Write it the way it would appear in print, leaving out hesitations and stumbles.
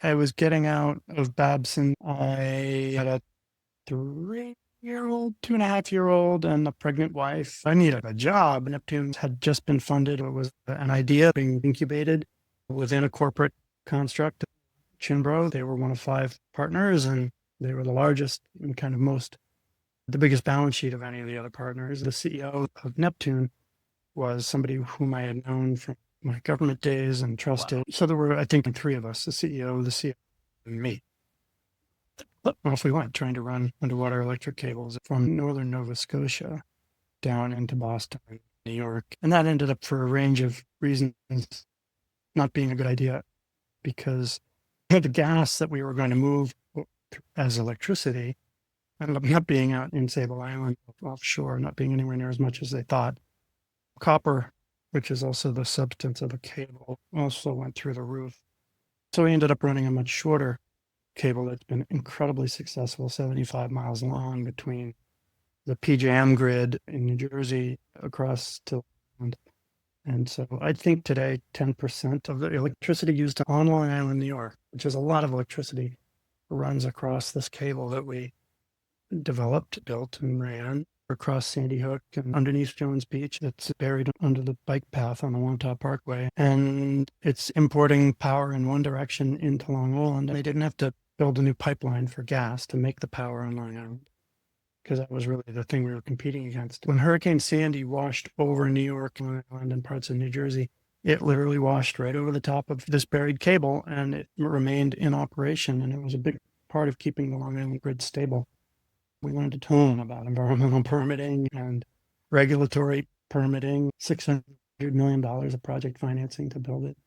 I was getting out of Babson. I had a 3-year-old, 2.5-year-old, and a pregnant wife. I needed a job. Neptune had just been funded. It was an idea being incubated within a corporate construct. Chinbro, they were one of 5 partners, and they were the largest and kind of the biggest balance sheet of any of the other partners. The CEO of Neptune was somebody whom I had known from my government days and trusted. Wow. So there were, I think, 3 of us: the CEO, the CFO, and me. Off we went, trying to run underwater electric cables from northern Nova Scotia down into Boston, New York. And that ended up, for a range of reasons, not being a good idea, because the gas that we were going to move as electricity ended up not being out in Sable Island offshore, not being anywhere near as much as they thought. Copper, which is also the substance of a cable, also went through the roof. So we ended up running a much shorter cable that's been incredibly successful, 75 miles long, between the PJM grid in New Jersey across to Long. And so I think today 10% of the electricity used on Long Island, New York, which is a lot of electricity, runs across this cable that we developed, built, and ran across Sandy Hook and underneath Jones Beach. It's buried under the bike path on the Wantagh Parkway. And it's importing power in one direction into Long Island. They didn't have to build a new pipeline for gas to make the power on Long Island, because that was really the thing we were competing against. When Hurricane Sandy washed over New York, Long Island, and parts of New Jersey, it literally washed right over the top of this buried cable, and it remained in operation. And it was a big part of keeping the Long Island grid stable. We learned a ton about environmental permitting and regulatory permitting, $600 million of project financing to build it.